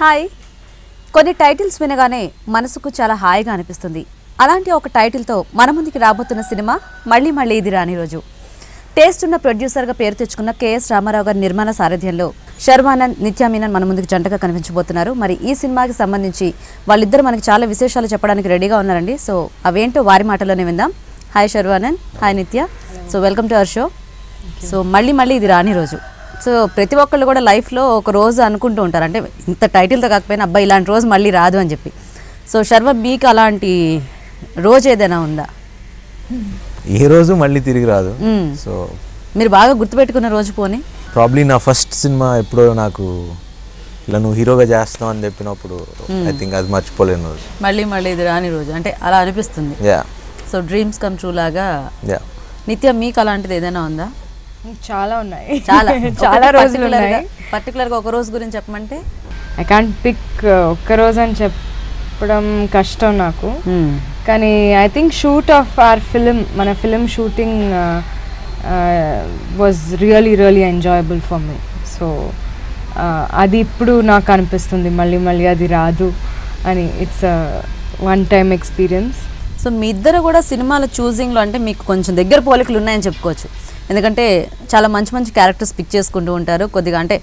Hi, కొన్ని titles వినగానే మనసుకు చాలా హాయిగా అనిపిస్తుంది. అలాంటి ఒక టైటిల్తో మన ముందుకి రాబోతున్న సినిమా మళ్ళీ మళ్ళీ ఇది రాని రోజు. టేస్ట్ ఉన్న ప్రొడ్యూసర్గా పేరు తెచ్చుకున్న కెఎస్ రామారావు గారి నిర్మాణ సారథ్యంలో శర్వానంద్, నిత్యా మీనన్ మన ముందుకు జంటగా కనిపించబోతున్నారు. మరి ఈ సినిమాకి సంబంధించి వాళ్ళిద్దరు మనకి చాలా విశేషాలు చెప్పడానికి రెడీగా ఉన్నారండి. సో అవేంటో వారి మాటలోనే విందాం. హాయ్ శర్వానంద్, హాయ్ నిత్య. So welcome to our show. So మళ్ళీ మళ్ళీ ఇది రాని రోజు. సో ప్రతి ఒక్కళ్ళు కూడా లైఫ్లో ఒక రోజు అనుకుంటూ ఉంటారు, అంటే ఇంత టైటిల్తో కాకపోయినా అబ్బాయి ఇలాంటి రోజు మళ్ళీ రాదు అని చెప్పి. సో శర్వ, మీకు అలాంటి రోజు ఏదైనా ఉందా? ఏ రోజు మళ్ళీ తిరిగి రాదు. సో మీరు బాగా గుర్తుపెట్టుకున్న రోజు పోనీ? ప్రాబ్లీ నా ఫస్ట్ సినిమా ఎప్పుడో నాకు ఇలా నువ్వు హీరోగా చేస్తావు అని చెప్పినప్పుడు ఐ థింక్ అది మర్చిపోలేని రోజు. మళ్ళీ మళ్ళీ ఇది రాని రోజు అంటే అలా అనిపిస్తుంది. Yeah. So dreams come true లాగా. యా. నిత్య, మీకు అలాంటిది ఏదైనా ఉందా? చాలా ఉన్నాయి, చాలా చాలా రోజులు ఉన్నాయి. పర్టికులర్గా ఒక రోజు గురించి చెప్పమంటే? ఐ కాంట్ పిక్ ఒక్క రోజు అని చెప్పడం కష్టం నాకు. కానీ I think shoot of our film, మన film shooting was really enjoyable for me. So అది ఇప్పుడు నాకు అనిపిస్తుంది మళ్ళీ మళ్ళీ అది రాదు అని. It's one time experience. So మీ ఇద్దరు కూడా సినిమాల చూసింగ్లో అంటే మీకు కొంచెం దగ్గర పోలికలు ఉన్నాయని చెప్పుకోవచ్చు. ఎందుకంటే చాలా మంచి మంచి క్యారెక్టర్స్ పిక్ చేసుకుంటూ ఉంటారు. కొద్దిగా అంటే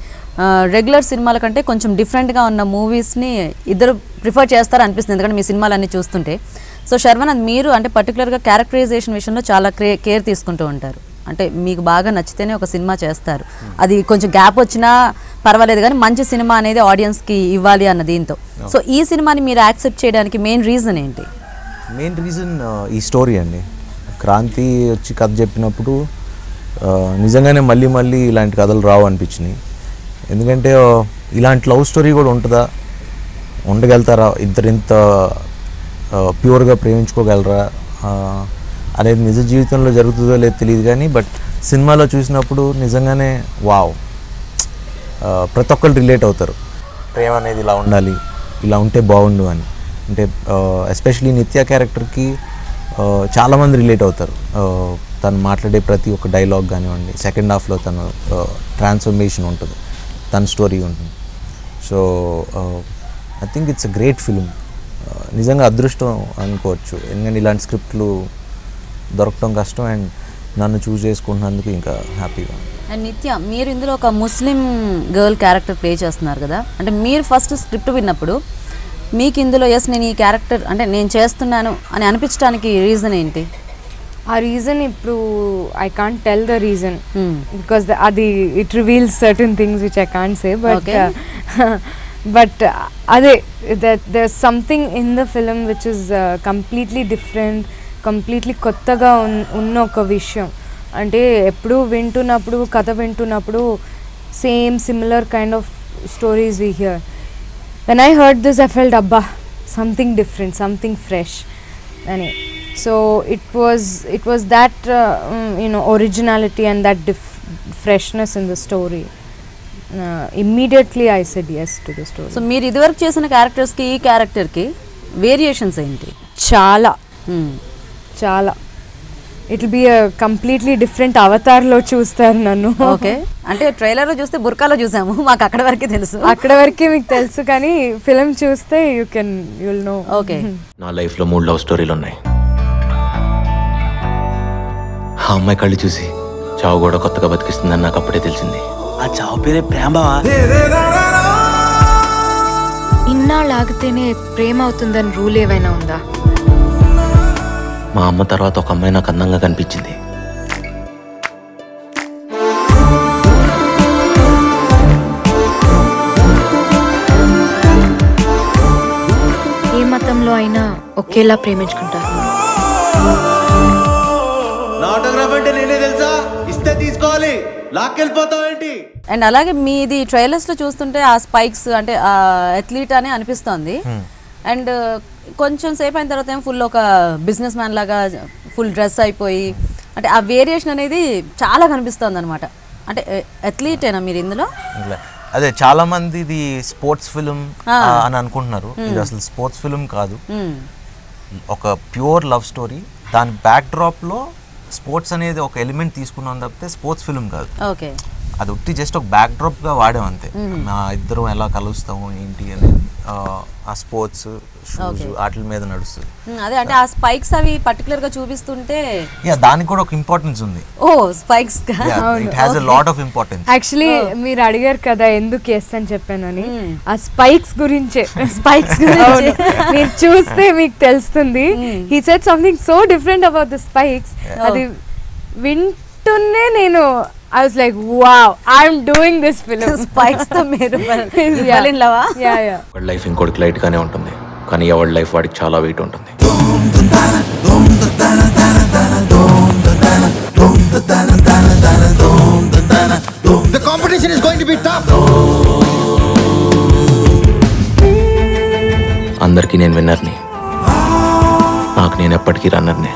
రెగ్యులర్ సినిమాల కంటే కొంచెం డిఫరెంట్గా ఉన్న మూవీస్ని ఇద్దరు ప్రిఫర్ చేస్తారు అనిపిస్తుంది, ఎందుకంటే మీ సినిమాలన్నీ చూస్తుంటే. సో శర్వానంద్, మీరు అంటే పర్టికులర్గా క్యారెక్టరైజేషన్ విషయంలో చాలా కేర్ తీసుకుంటూ ఉంటారు. అంటే మీకు బాగా నచ్చితేనే ఒక సినిమా చేస్తారు. అది కొంచెం గ్యాప్ వచ్చినా పర్వాలేదు, కానీ మంచి సినిమా అనేది ఆడియన్స్కి ఇవ్వాలి అన్న దీంతో. సో ఈ సినిమాని మీరు యాక్సెప్ట్ చేయడానికి మెయిన్ రీజన్ ఏంటి? మెయిన్ రీజన్ ఈ స్టోరీ అండి. క్రాంతి వచ్చి కథ చెప్పినప్పుడు నిజంగానే మళ్ళీ మళ్ళీ ఇలాంటి కథలు రావు అనిపించినాయి. ఎందుకంటే ఇలాంటి లవ్ స్టోరీ కూడా ఉంటుందా, ఉండగలుగుతారా, ఇద్దరు ఇంత ప్యూర్గా ప్రేమించుకోగలరా అనేది నిజ జీవితంలో జరుగుతుందో లేదో తెలియదు, కానీ బట్ సినిమాలో చూసినప్పుడు నిజంగానే వావ్, ప్రతి ఒక్కరు రిలేట్ అవుతారు. ప్రేమ అనేది ఇలా ఉండాలి, ఇలా ఉంటే బాగుండు అని. అంటే ఎస్పెషలీ నిత్య క్యారెక్టర్కి చాలామంది రిలేట్ అవుతారు. తను మాట్లాడే ప్రతి ఒక్క డైలాగ్ కానివ్వండి, సెకండ్ హాఫ్లో తను ట్రాన్స్ఫర్మేషన్ ఉంటుంది, తన స్టోరీ ఉంటుంది. So I think it's a great film. నిజంగా అదృష్టం అనుకోవచ్చు, ఎందుకంటే ఇలాంటి స్క్రిప్ట్లు దొరకటం కష్టం. అండ్ నన్ను చూస్ చేసుకుంటున్నందుకు ఇంకా హ్యాపీగా. అండ్ నిత్య, మీరు ఇందులో ఒక ముస్లిం గర్ల్ క్యారెక్టర్ ప్లే చేస్తున్నారు కదా, అంటే మీరు ఫస్ట్ స్క్రిప్ట్ విన్నప్పుడు మీకు ఇందులో ఎస్ నేను ఈ క్యారెక్టర్ అంటే నేను చేస్తున్నాను అని అనిపించడానికి రీజన్ ఏంటి? ఆ రీజన్ ఇప్పుడు I can't tell the reason because అది it reveals certain things which I can't say, but అదే there something in the film which is completely different, completely కొత్తగా ఉన్న ఒక విషయం. అంటే ఎప్పుడు వింటున్నప్పుడు, కథ వింటున్నప్పుడు same similar kind of stories we hear. When I heard this, I felt abba, something different, something fresh, ani. So it was that originality and that freshness in the story. Immediately I said yes to the story. So మీరు ఇదివరకు చేసిన characters కి ఈ character కి variations ఏంటి? చాలా it will be a completely different అవతార్లో చూస్తారు నన్ను. ఓకే, అంటే ట్రైలర్లో చూస్తే బుర్కాలో చూసాము, మాకు అక్కడ వరకే తెలుసు. అక్కడ వరకే మీకు తెలుసు, కానీ ఫిల్మ్ చూస్తే యుల్ నో. ఓకే, నా లైఫ్లో 3 లవ్ స్టోరీలు ఉన్నాయి. ఆ అమ్మాయి కళ్ళు చూసి చావు కూడా కొత్తగా బతికిస్తుందని నాకు అప్పుడే తెలిసింది. ఆ చావు పేరే ప్రేమ బావా. ఇన్నాళ్ళు ఆగితేనే ప్రేమ అవుతుందని రూల్ ఏవైనా ఉందా? మా అమ్మ తర్వాత ఒక అమ్మాయి నాకు అందంగా కనిపించింది. ఏ మతంలో అయినా ఒకేలా ప్రేమించుకుంటారు. అండ్ అలాగే మీది ట్రైలర్స్ లో చూస్తుంటే ఆ స్పైక్స్ అంటే అథ్లీట్ అనే అనిపిస్తోంది. అండ్ కొంచెం సేపు అయిన తర్వాత ఏమో ఫుల్ ఒక బిజినెస్ మ్యాన్ లాగా ఫుల్ డ్రెస్ అయిపోయి, అంటే ఆ వేరియేషన్ అనేది చాలా కనిపిస్తుంది అనమాట. అంటే అథ్లీటేనా మీరు ఇందులో? అదే చాలా మంది ఇది స్పోర్ట్స్ ఫిల్మ్ అని అనుకుంటున్నారు. ఇది అసలు స్పోర్ట్స్ ఫిల్మ్ కాదు, ఒక ప్యూర్ లవ్ స్టోరీ. దాని బ్యాక్ డ్రాప్ లో స్పోర్ట్స్ అనేది ఒక ఎలిమెంట్ తీసుకున్నాం తప్పితే స్పోర్ట్స్ ఫిల్మ్ కాదు. ఓకే, అది ఒట్టి జస్ట్ ఒక బ్యాక్ డ్రాప్ గా వాడాం అంతే. మా ఇద్దరం ఎలా కలుస్తాము ఏంటి అనేది ఆ స్పోర్ట్స్ షూస్ వాటి మీద నడుస్తుంది. అదే అంటే ఆ స్పైక్స్ అవి పర్టికులర్ గా చూపిస్తుంటే దానికి కూడా ఒక ఇంపార్టెన్స్ ఉంది. ఓ spikes, it has a lot of importance. Actually మీరు అడిగారు కదా ఎందుకు ఎస్ అని చెప్పాను అని, ఆ స్పైక్స్ గురించే. స్పైక్స్ మీరు చూస్తే మీకు తెలుస్తుంది. He said something so different about the spikes. అది వింటూనే నేను I was like, wow, I'm doing this film. Spikes తో మీరు fell in love? Yeah. వాడి లైఫ్ ఇంకోటికి లైట్ గానే ఉంటుంది, కానీ ఎవరి లైఫ్ వాడికి చాలా వెయిట్ ఉంటుంది. The competition is going to be tough. అందరికీ నేను విన్నర్ని, నాకు నేను ఎప్పటికీ రన్నర్నే.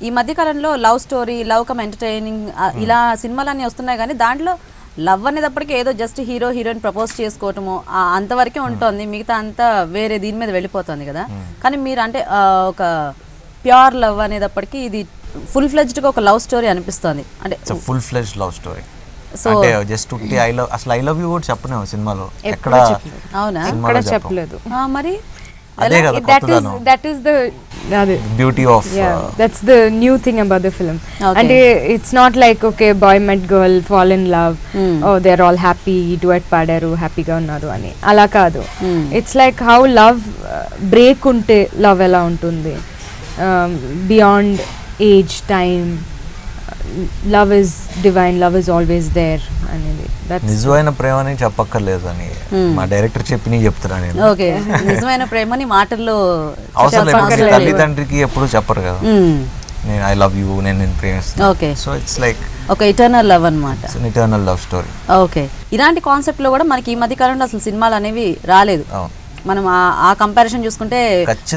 ఈ మధ్య కాలంలో love story, love come entertaining ఇలా సినిమాలన్నీ వస్తున్నాయి, కానీ దాంట్లో లవ్ అనేటప్పటికీ ఏదో జస్ట్ హీరో హీరోయిన్ ప్రపోజ్ చేసుకోవటము అంతవరకే ఉంటుంది, మిగతా అంతా వేరే దీని మీద వెళ్ళిపోతుంది కదా. కానీ మీరు అంటే ఒక ప్యూర్ లవ్ అనేటప్పటికీ ఇది ఫుల్ ఫ్లెడ్జ్డ్గా ఒక లవ్ స్టోరీ అనిపిస్తుంది. అంటే ఫుల్ ఫ్లెడ్జ్డ్ లవ్ స్టోరీ. అంటే జస్ట్ ఐ లవ్, అసలు ఐ లవ్ యూ కూడా చెప్పలేము సినిమాలో, ఎక్కడ అవునా చెప్పలేదు. మరి అదే కదా that is the beauty of that's the new thing about the film. And it's not like okay, boy met girl, fall in love, oh they're all happy, duet padaru, happy ga unnaru ani ala kaadu. It's like how love break unte love ela untundi, beyond age, time. Love is divine, love is always there అనేది. నిజమైన ప్రేమని చెప్పక్కర్లేదు అని మా director చెప్పి చెప్తున్నా నేను. Okay, నిజమైన ప్రేమని మాటల్లో అవసరం లేదు, తల్లిదండ్రికి ఎప్పుడు చెప్పరు కదా నేను ఐ లవ్ యూ, నేను ప్రేమిస్తాను. ఓకే, సో ఇట్స్ లైక్ ఒక ఇటర్నల్ లవ్ అన్నమాట, ఇటర్నల్ లవ్ స్టోరీ. ఓకే, ఇలాంటి కాన్సెప్ట్ లో కూడా మనకి ఈ మధ్య కాలంలో అసలు సినిమాలు అనేవి రాలేదు. మనం ఆ కంపారిజన్ చూసుకుంటే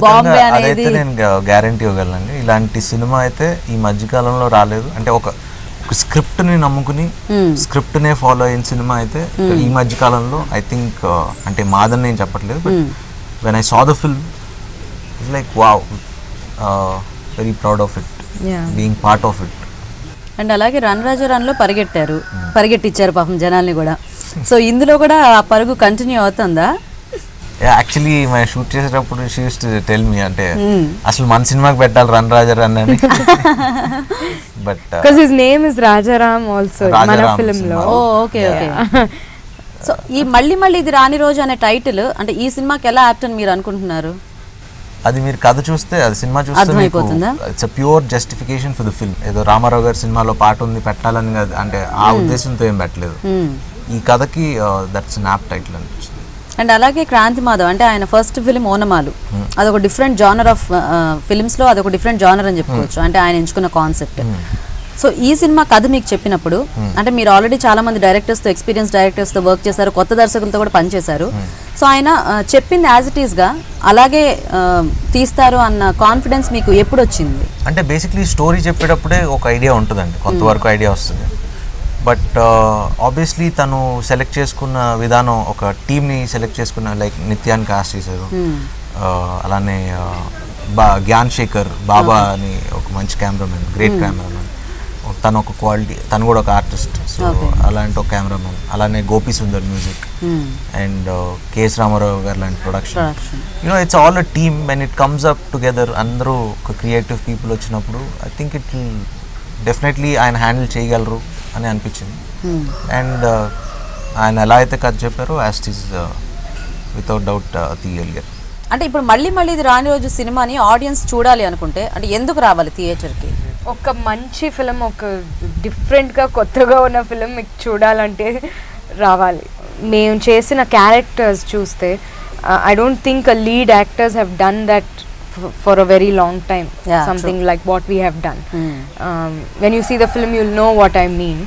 బాంబే అనేది నేను గ్యారంటీ ఇవ్వగలను, ఇలాంటి సినిమా అయితే ఈ మధ్యకాలంలో రాలేదు. అంటే ఒక స్క్రిప్ట్ ని నమ్ముకుని స్క్రిప్ట్ నే ఫాలో అయిన సినిమా అయితే ఈ మధ్యకాలంలో ఐ థింక్, అంటే మాదని నేను చెప్పట్లేదు, but when I saw the film it's like wow, very proud of it, being part of it. And అలాగే రన్ రాజా రన్లో పరిగెట్టిచ్చారు పాపం జనాల్ని కూడా. సో ఇందులో కూడా ఆ పరుగు కంటిన్యూ అవుతుందా? యాక్చువల్లీ మనం షూట్ చేసేటప్పుడు she used to tell me, అంటే అసలు మన సినిమాకి పెట్టాలి రన్ రాజా రన్ అని. But because his name is Rajaram also మన ఫిల్మ్ లో. Okay okay. సో ఈ మళ్ళీ ఇది రాని రోజు అనే టైటిల్ అంటే ఈ సినిమాకి ఎలా యాప్ట్ అని మీరు అనుకుంటున్నారు? అది మీరు కథ చూస్తే, అది సినిమా చూస్తే it's a pure justification for the film. ఏదో రామారావు గారి సినిమాలో పాట ఉంది పెట్టాలని, అంటే ఆ ఉద్దేశంతో ఏం పెట్టలేదు. ఈ కథకి దట్స్ అన్ యాప్ట్ టైటిల్ అనిపించింది. అండ్ అలాగే క్రాంతి మాధవ్ అంటే ఆయన ఫస్ట్ ఫిలిం ఓనమాలు, అదొక డిఫరెంట్ జానర్ ఆఫ్ ఫిలిమ్స్లో అదొక డిఫరెంట్ జానర్ అని చెప్పుకోవచ్చు, అంటే ఆయన ఎంచుకున్న కాన్సెప్ట్. సో ఈ సినిమా కథ మీకు చెప్పినప్పుడు అంటే మీరు ఆల్రెడీ చాలా మంది డైరెక్టర్స్తో, ఎక్స్పీరియన్స్ డైరెక్టర్స్తో వర్క్ చేశారు, కొత్త దర్శకులతో కూడా పనిచేశారు. సో ఆయన చెప్పింది యాజ్ ఇట్ ఈస్గా అలాగే తీస్తారు అన్న కాన్ఫిడెన్స్ మీకు ఎప్పుడు వచ్చింది? అంటే బేసిక్లీ స్టోరీ చెప్పేటప్పుడే ఒక ఐడియా ఉంటుందండి, కొంతవరకు ఐడియా వస్తుంది. బట్ ఆబ్వియస్లీ తను సెలెక్ట్ చేసుకున్న విధానం ఒక టీమ్ని సెలెక్ట్ చేసుకున్న లైక్ నిత్యాన్ని కాస్ట్ చేశారు. అలానే జ్ఞాన్ శేఖర్ బాబా అని ఒక మంచి కెమెరామెన్, గ్రేట్ కెమెరామెన్, తను ఒక క్వాలిటీ, తను కూడా ఒక ఆర్టిస్ట్. సో అలాంటి ఒక కెమెరామెన్. అలానే Gopi Sundar music and KS Rama Rao గారు లాంటి production. It's all a team. When it comes up together అందరూ ఒక క్రియేటివ్ పీపుల్ వచ్చినప్పుడు I think it will definitely ఆయన హ్యాండిల్ చేయగలరు అని అనిపించింది. అండ్ ఆయన ఎలా అయితే కథ చెప్పారో as it is without doubt తీయగలిగారు. అంటే ఇప్పుడు మళ్ళీ ఇది రాని రోజు సినిమాని ఆడియన్స్ చూడాలి అనుకుంటే అంటే ఎందుకు రావాలి థియేటర్కి? ఒక మంచి ఫిలిం, ఒక డిఫరెంట్గా కొత్తగా ఉన్న ఫిలిం మీకు చూడాలంటే రావాలి. మేము చేసిన క్యారెక్టర్స్ చూస్తే I don't think a lead actors have done that for a very long time, something like what we have done. When you see the film you will know what I mean.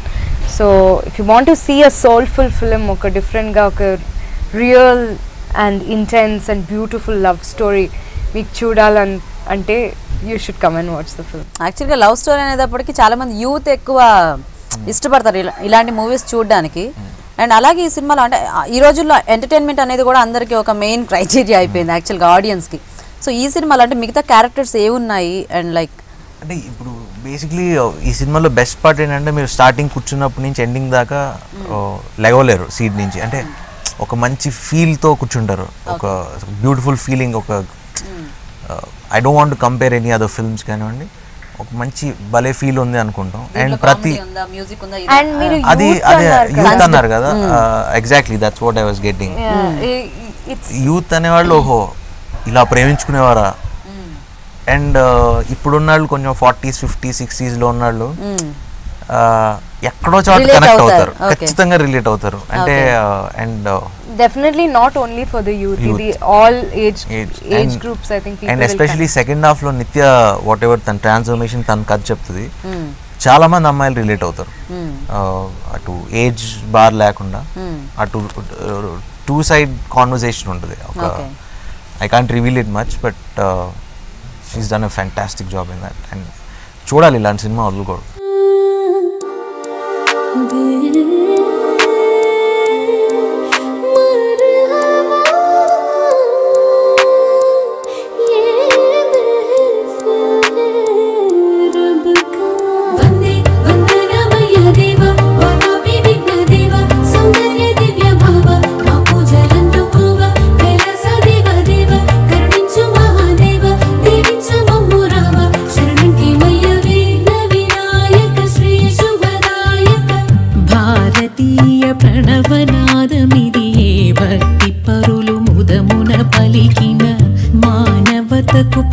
So if you want to see a soulful film, ఒక డిఫరెంట్గా ఒక real and intense and beautiful love story మీకు చూడాలని అంటే you should come and watch the film. యాక్చువల్గా love story అనేటప్పటికి చాలామంది youth ఎక్కువ ఇష్టపడతారు ఇలాంటి మూవీస్ చూడడానికి. అండ్ అలాగే ఈ సినిమాలో అంటే ఈ రోజుల్లో ఎంటర్టైన్మెంట్ అనేది కూడా అందరికీ ఒక మెయిన్ క్రైటీరియా అయిపోయింది యాక్చువల్గా ఆడియన్స్కి. సో ఈ సినిమాలో అంటే మిగతా క్యారెక్టర్స్ ఏమున్నాయి అండ్ లైక్ అంటే ఇప్పుడు బేసిక్లీ ఈ సినిమాలో బెస్ట్ పార్ట్ ఏంటంటే మీరు స్టార్టింగ్ కూర్చున్నప్పటి నుంచి ఎండింగ్ దాకా లెగవలేరు సీట్ నుంచి. అంటే ఒక మంచి ఫీల్తో కూర్చుంటారు, ఒక బ్యూటిఫుల్ ఫీలింగ్. ఒక I don't want to compare any other films కానివ్వండి, ఒక మంచి భలే ఫీల్ ఉంది అనుకుంటాం. అండ్ ప్రతి అది అదే యూత్ అన్నారు కదా, exactly that's what I was getting. Youth అనేవాళ్ళు ఓహో ఇలా ప్రేమించుకునేవారా. అండ్ ఇప్పుడున్నాళ్ళు కొంచెం 40s 50s 60s ఉన్నవాళ్ళు ఎక్కడో చోట కనెక్ట్ అవుతారు, ఖచ్చితంగా రిలేట్ అవుతారు. అంటే and definitely not only for the youth, ఇది all age groups I think. And especially second half లో నిత్య వాట్ ఎవర్ తన ట్రాన్స్ఫర్మేషన్ తన కథ చెప్తుంది, చాలా మంది అమ్మాయిలు రిలేట్ అవుతారు. అటు ఏజ్ బార్ లేకుండా అటు టూ సైడ్ కాన్వర్సేషన్ ఉంటుంది. ఒక I can't reveal it much but she's done a fantastic job in that. And చూడాలి ఇలాంటి సినిమా వదులుకోడు.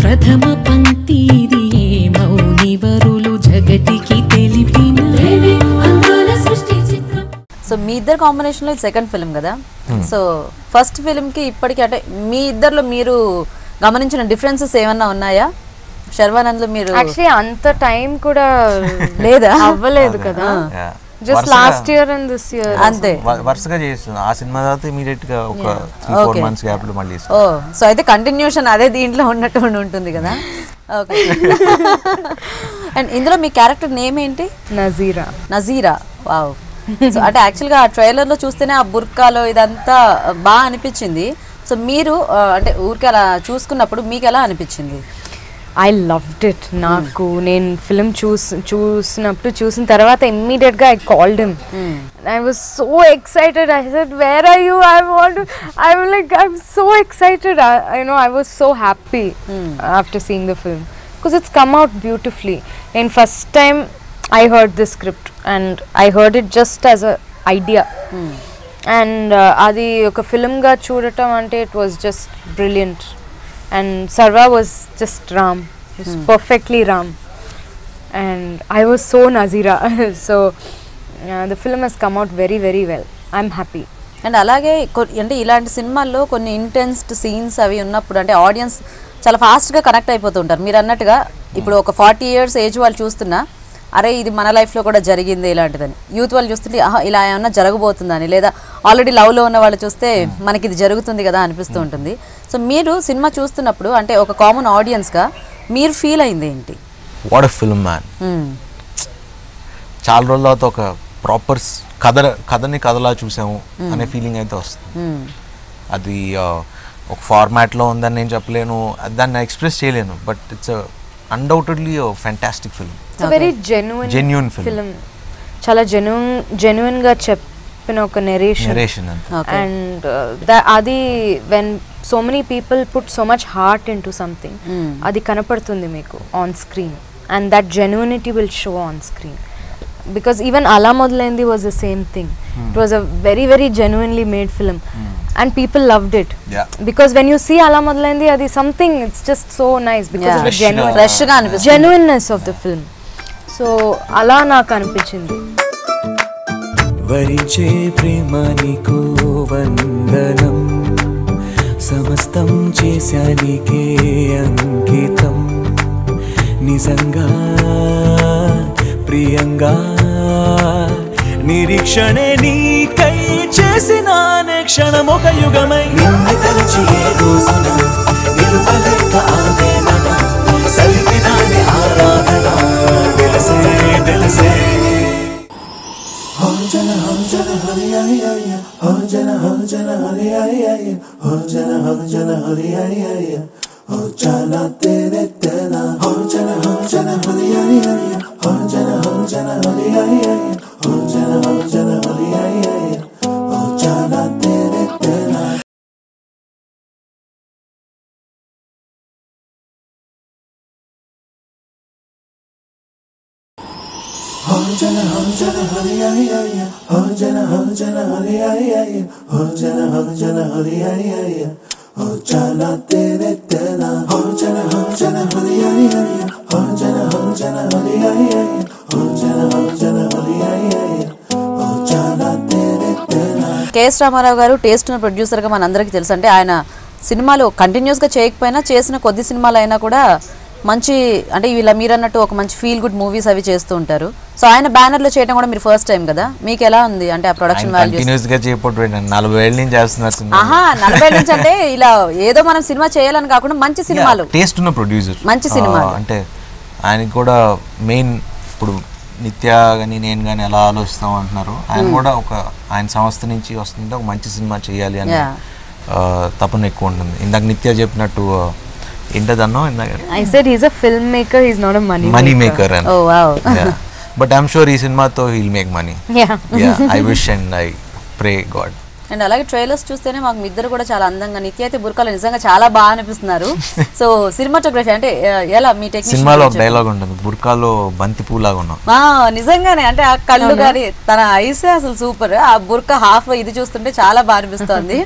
ప్రథమ పంక్తి మౌనివరులు జగతికి తెలిపిన. సో మీ ఇద్దరు కాంబినేషన్లో సెకండ్ ఫిల్మ్ కదా. సో ఫస్ట్ ఫిల్మ్కి ఇప్పటికీ అంటే మీ ఇద్దరిలో మీరు గమనించిన డిఫరెన్సెస్ ఏమన్నా ఉన్నాయా? శర్వానంద్లో మీరు యాక్చువల్లీ అంత టైం కూడా లేదా అవ్వలేదు కదా, just last year and this year అంతే. వరుసగా చేస్తుంది ఆ సినిమా తర్వాత ఇమీడియట్ గా ఒక 3-4 months గ్యాప్ లో మళ్ళీ. ఓ సో అయితే కంటిన్యూషన్ అదే దీంట్లో ఉన్నట్టు ఉంటుంది కదా. ఓకే. అండ్ ఇందులో మీ క్యారెక్టర్ నేమ్ ఏంటి? నజీరా. వావ్. సో అంటే యాక్చువల్గా ఆ ట్రైలర్లో చూస్తేనే ఆ బుర్కాలో ఇదంతా బాగా అనిపించింది. సో మీరు అంటే ఊరికి అలా చూసుకున్నప్పుడు మీకు ఎలా అనిపించింది? I loved it. నాకు నేను ఫిల్మ్ చూసినప్పుడు చూసిన తర్వాత ఇమ్మీడియట్గా I called him. I was so excited. I said where are you, I'm so excited. I was so happy after seeing the film because it's come out beautifully. And first time I heard the script and I heard it just as a idea. And అది ఒక ఫిల్మ్గా చూడటం అంటే it was just brilliant. And Sarva was just Ram. He was perfectly Ram. And I was so Nazira. So the film has come out very, very well. I'm happy. And అలాగే అంటే ఇలాంటి సినిమాల్లో కొన్ని ఇంటెన్స్డ్ scenes అవి ఉన్నప్పుడు అంటే audience చాలా ఫాస్ట్గా కనెక్ట్ అయిపోతుంటారు. మీరు అన్నట్టుగా ఇప్పుడు ఒక 40 years ఏజ్ వాళ్ళు చూస్తున్నా అరే ఇది మన లైఫ్లో కూడా జరిగింది ఇలాంటిదని, యూత్ వాళ్ళు చూస్తుంటే ఇలా ఏమన్నా జరగబోతుందని, లేదా ఆల్రెడీ లవ్లో ఉన్న వాళ్ళు చూస్తే మనకి ఇది జరుగుతుంది కదా అనిపిస్తూ ఉంటుంది. సో మీరు సినిమా చూస్తున్నప్పుడు అంటే ఒక కామన్ ఆడియన్స్గా మీరు ఫీల్ అయింది ఏంటి? What a film man. చాలా రోజుల తర్వాత ఒక ప్రాపర్ కథని కథలా చూసాము అనే ఫీలింగ్ అయితే వస్తుంది. అది ఒక ఫార్మాట్లో ఉందని నేను చెప్పలేను, దాన్ని ఎక్స్ప్రెస్ చేయలేను, but it's undoubtedly fantastic film. Very genuine film, చాలా జెన్యూన్ గా చెప్పిన ఒక నెరేషన్. అండ్ అది when so many people put so much heart in to something, అది కనపడుతుంది మీకు on screen, and that genuinity will show on screen. Because even Ala Modlaindi was the same thing. It was a very, very genuinely made film. And people loved it. Yeah. Because when you see Ala Modlaindi, adi something, it's just so nice because of the genuineness of the film. So, Ala naaku anipinchindi. వరించే ప్రేమ నీకు వందనం, సమస్తం చేశానికే అంకితం, నిజంగా ప్రియంగా నిరీక్షణే నీకై చేసిన క్షణం ఒక యుగమై, నిన్ను తలచి ఏ రోజున నిలుపలేక ఆవేదన, సలిపినాని ఆరాధన తెలిసే తెలిసే. హోజన హోజన హరి హరి హరి హోజన హోజన హరి హరి హరి హోజన హోజన హరి హరి హరి हो जाना तेरे तेरा, हो जाना हरि हरि हरि, हो जाना हरि हरि हरि, हो जाना हरि हरि हरि, हो जाना तेरे तेरा. हो जाना हरि हरि हरि, हो जाना हरि हरि हरि, हो जाना हरि हरि हरि, हो जाना तेरे तेरा, हो जाना हरि हरि हरि, हो जाना हरि हरि हरि, हो जाना हरि हरि हरि, हो जाना तेरे तेरा. కేఎస్ రామారావు గారు టేస్ట్ ఉన్న ప్రొడ్యూసర్గా మనందరికీ తెలుసు. అంటే ఆయన సినిమాలు కంటిన్యూస్గా చేయకపోయినా చేసిన కొద్ది సినిమాలు అయినా కూడా మంచి, అంటే ఇలా మీరు అన్నట్టు ఒక మంచి ఫీల్ గుడ్ మూవీస్ అవి చేస్తూ ఉంటారు. సో ఆయన బ్యానర్లో చేయడం కూడా మీరు ఫస్ట్ టైం కదా, మీకు ఎలా ఉంది అంటే ఆ ప్రొడక్షన్ వాల్యూస్? 40 ఏళ్ళ నుంచి చేస్తున్నారు. 40 ఏళ్ళ నుంచి అంటే ఇలా ఏదో మనం సినిమా చేయాలని కాకుండా మంచి సినిమాలు, టేస్ట్ ఉన్న ప్రొడ్యూసర్, మంచి సినిమా. అంటే ఆయనకి కూడా మెయిన్ ఇప్పుడు నిత్య కానీ నేను కానీ ఎలా ఆలోచిస్తాం అంటున్నారు, ఆయన కూడా ఒక ఆయన సంస్థ నుంచి వస్తుంటే ఒక మంచి సినిమా చేయాలి అని తపన ఎక్కువ ఉంటుంది. ఇందాక నిత్య చెప్పినట్టు ఏంటదన్నో ఇందాక, I said he's a filmmaker, he's not a money maker. Oh wow. But I'm sure ఈ సినిమాతో he'll make money. Yeah, I wish and I pray God. And అలాగే ట్రైలర్స్ చూస్తేనే మాకు మీ ఇద్దరు కూడా చాలా అందంగా, నిత్య అయితే బుర్కాలో నిజంగా చాలా బాగా అనిపిస్తున్నారు. సో సినిమాటోగ్రఫీ అంటే ఎలా మీ టెక్నిక్? సినిమాలో ఒక డైలాగ్ ఉంటుంది, బుర్కాలో బంతి పూలాగా ఉన్నాం. నిజంగానే అంటే ఆ కళ్ళు కానీ తన ఐస్ అసలు సూపర్, ఆ బుర్కా హాఫ్ ఇది చూస్తుంటే చాలా బాగా అనిపిస్తుంది.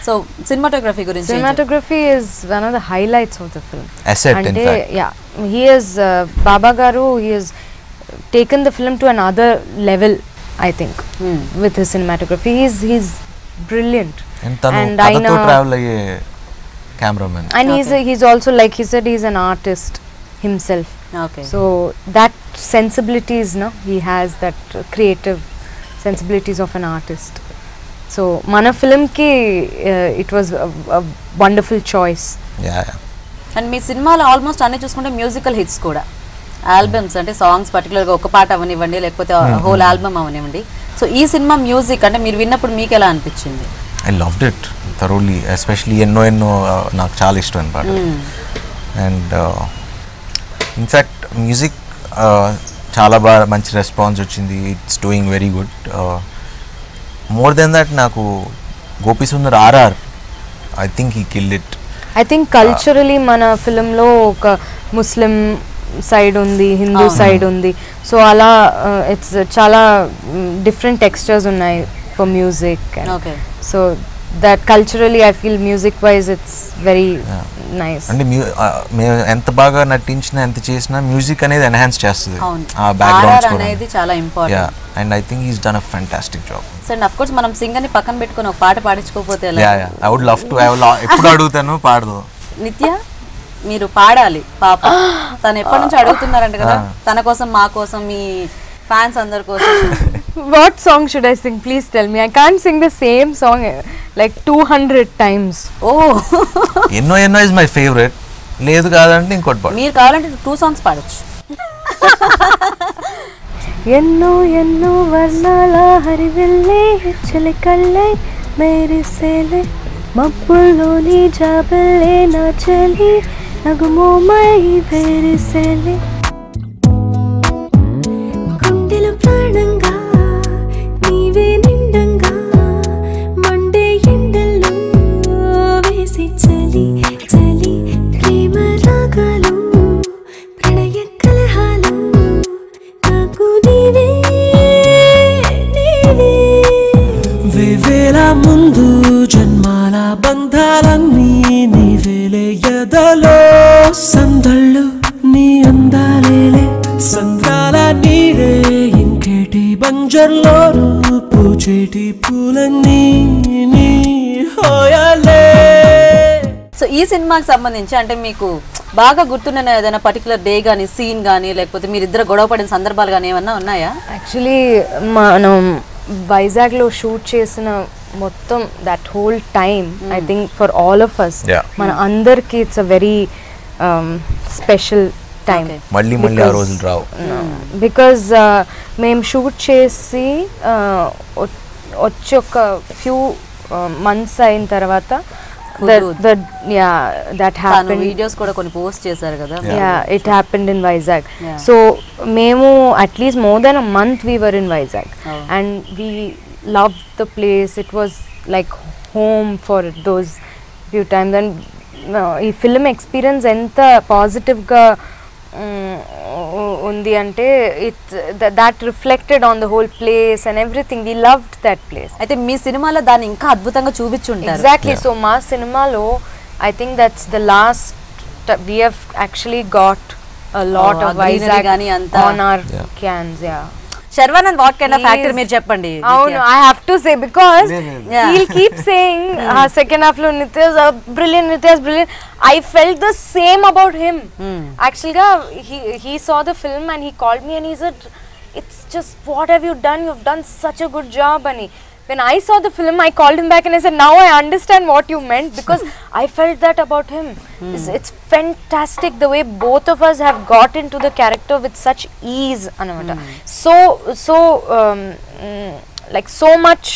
సో సినిమాటోగ్రఫీ గురించి? Cinematography is one of the highlights of the film. Asset in fact. Yeah, he is Baba Garu, he has taken the film to another level, I think, with his cinematography. He's brilliant. And I know travel aye cameraman. And he's also, like he said, he's an artist himself. Okay. So that sensibilities, no, he has that creative sensibilities of an artist. So mana film ki it was a wonderful choice. Yeah. And మీ సినిమాలో almost అన్ని చూసుకుంటే musical hits కూడా, albums అంటే songs పర్టికులర్గా ఒక పాట అవనివ్వండి లేకపోతే హోల్ ఆల్బమ్ అవనివ్వండి. సో ఈ సినిమా మ్యూజిక్ అంటే మీరు విన్నప్పుడు మీకు ఎలా అనిపించింది? I loved it thoroughly, especially ఎన్నో నాకు చాలా ఇష్టం అన్నమాట. అండ్ ఇన్ఫ్యాక్ట్ మ్యూజిక్ చాలా బాగా మంచి రెస్పాన్స్ వచ్చింది, it's doing very good. More than that నాకు Gopi Sundar RR, I think he killed it. I think culturally మన ఫిలింలో ఒక ముస్లిం సైడ్ ఉంది, హిందూ సైడ్ ఉంది. సో అలా ఇట్స్ చాలా డిఫరెంట్ టెక్స్చర్స్ ఉన్నాయి for music. So that culturally I feel music wise it's very nice. అంటే మేము ఎంత బాగా నటించినా ఎంత చేసినా మ్యూజిక్ అనేది ఎన్హాన్స్ చేస్తుంది, ఆ బ్యాక్గ్రౌండ్స్ అనేది చాలా important. And I think he's done a fantastic job. So and of course మనం సింగర్ ని పక్కన పెట్టుకొని ఒక పాట పాడించుకోకపోతే ఎలా? ఐ వుడ్ లవ్ టు, ఎప్పుడు అడుగుతాను పాడదు. నిత్య మీరు పాడాలి పాప, తను ఎప్పటి నుంచి అడుగుతున్నారంట కదా, తన కోసం మా కోసం మీ ఫ్యాన్స్ అందరి కోసం. What song should I sing? Please tell me. I can't sing the same song like 200 times. Oh. ఎన్నో ఇస్ మై ఫేవరెట్. లేదు కాదంటే ఇంకోటి పాడు. మీరు కావాలంటే 2 songs పాడొచ్చు. ఎన్నో ఎన్నో వర్ణాల హరివెల్లే చిలి కళ్ళై మెరిసేలే మబ్బుల్లోని జాబిల్లే నా చలి నగుమోమై వెరిసేలే గుండెలో ప్రాణంగా నీవే నిండంగా మండే ఎండల్లో వేసి చలి చలి ప్రేమ రాగాలు ప్రణయ కలహాలు నాకు నీవే నీవే వేవేల ముందు జన్మాల బంధాలన్నీ నీవేలే ఎదలో సందళ్ళు నీ అందాలేలే సంద్రాల నీరే ఇంకేటి బంజర్లోను పూచేటి పూలన్నీ నీ హోయలే. సో ఈ సినిమాకి సంబంధించి అంటే మీకు బాగా గుర్తున్న ఏదైనా పర్టికులర్ డే కానీ సీన్ కానీ లేకపోతే మీరిద్దరు గొడవ పడిన సందర్భాలు కానీ ఏమన్నా ఉన్నాయా? యాక్చువల్లీ మనం వైజాగ్లో షూట్ చేసిన మొత్తం that whole time I think for all of us మన అందరికి it's a very special time. మళ్ళీ ఆ రోజులు రావు. బికాజ్ మేము షూట్ చేసి వచ్చి ఒక ఫ్యూ మంత్స్ అయిన తర్వాత that happened. వీడియోస్ కూడా కొన్ని పోస్ట్ చేశారు కదా. It happened in Vizag. So మేము at least more than a month we were in Vizag and we loved the place. It was like home for those few times and ఈ film experience ఎంత పాజిటివ్గా ఉంది అంటే it's that reflected on the whole place and everything. We loved that place. అయితే మీ సినిమాలో దాన్ని ఇంకా అద్భుతంగా చూపించుంటారు. ఎగ్జాక్ట్లీ. సో మా సినిమాలో I think that's the last we have actually got a lot of Vizag on our cans. Sharwanand, what kind of actor మీరు చెప్పండి. అవును, I have to say because he'll keep saying second half lo Nitya's brilliant, Nitya's brilliant. I felt the same about him. Actually he saw the film and he called me and he said, it's just, what have you done? You've done such a good job. And when I saw the film, I called him back and I said, now I understand what you meant because I felt that about him. It's fantastic the way both of us have got into the character with such ease. So like so much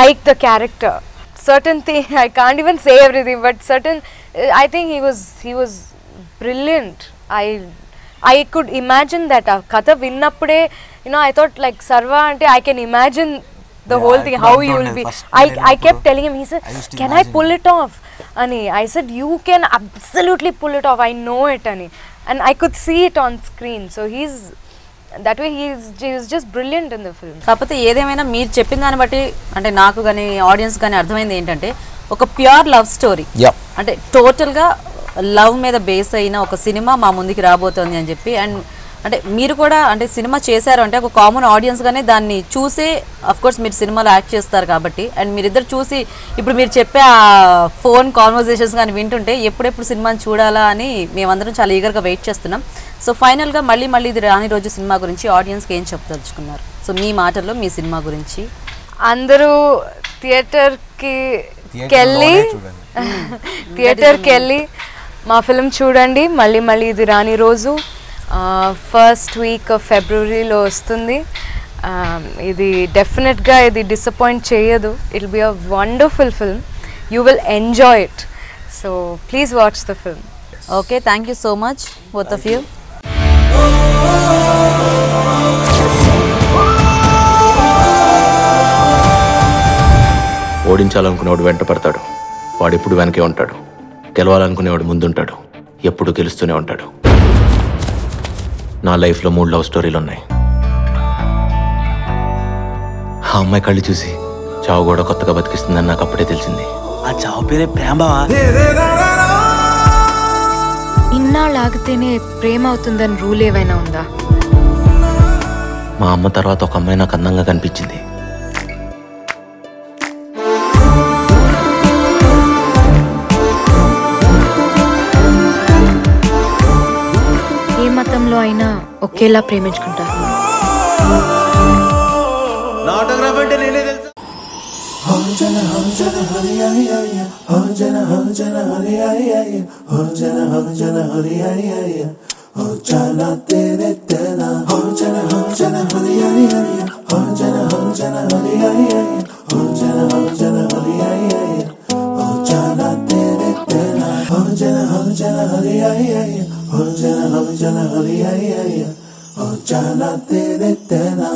like the character. Certain thing I can't even say everything, but certain I think he was brilliant. I could imagine that katha vinnappude, I thought like Sarva ante I can imagine the whole thing, how you will be. I kept telling him, he said, can I pull it off? Ani I said, you can absolutely pull it off, I know it. Ani and I could see it on screen. So he's that way, he's just brilliant in the film. కాకపోతే ఏదేమైనా మీరు చెప్పిన దాన్ని బట్టి అంటే నాకు కానీ audience కానీ అర్థమైంది ఏంటంటే ఒక ప్యూర్ లవ్ స్టోరీ, అంటే టోటల్గా లవ్ మీద బేస్ అయిన ఒక సినిమా మా ముందుకి రాబోతోంది అని చెప్పి. అండ్ అంటే మీరు కూడా అంటే సినిమా చేశారు అంటే ఒక కామన్ ఆడియన్స్గానే దాన్ని చూసే, అఫ్కోర్స్ మీరు సినిమాలో యాక్ట్ చేస్తారు కాబట్టి, అండ్ మీరిద్దరు చూసి ఇప్పుడు మీరు చెప్పే ఆ ఫోన్ కాన్వర్జేషన్స్ కానీ వింటుంటే ఎప్పుడెప్పుడు సినిమాని చూడాలా అని మేమందరం చాలా ఈగర్గా వెయిట్ చేస్తున్నాం. సో ఫైనల్గా మళ్ళీ ఇది రాని రోజు సినిమా గురించి ఆడియన్స్కి ఏం చెప్పదలుచుకున్నారు? సో మీ మాటల్లో మీ సినిమా గురించి. అందరూ థియేటర్కి వెళ్ళి మా ఫిల్మ్ చూడండి. మళ్ళీ ఇది రాని రోజు ఫస్ట్ వీక్ ఆఫ్ ఫిబ్రవరిలో వస్తుంది. ఇది డెఫినెట్గా ఇది డిసప్పాయింట్ చేయదు. It will be a wonderful film. You will enjoy it. So please watch the film. Okay, thank you so much both of you. ఓడించాలనుకునేవాడు వెంట పడతాడు, వాడు ఎప్పుడు వెనకే ఉంటాడు. గెలవాలనుకునేవాడు ముందుంటాడు, ఎప్పుడు గెలుస్తూనే ఉంటాడు. నా లైఫ్లో 3 లవ్ స్టోరీలు ఉన్నాయి. ఆ అమ్మాయి కళ్ళు చూసి చావు కూడా కొత్తగా బతికిస్తుందని నాకు అప్పుడే తెలిసింది. ఆ చావు పేరే ప్రేమ బావా. ఇన్నాళ్ళు ఆగితేనే ప్రేమ అవుతుందని రూల్ ఏవైనా ఉందా? మా అమ్మ తర్వాత ఒక అమ్మాయి నాకు అందంగా కనిపించింది. ఏ మతంలో అయినా ఒకేలా ప్రేమించుకుంటారు. हो जाना तेरे तेरा हो जाना हरी हरी हरी हो जाना हरी हरी हरी हो जाना हरी हरी हरी हो जाना तेरे तेरा हो जाना हरी हरी हरी हो जाना हरी हरी हरी हो जाना तेरे तेरा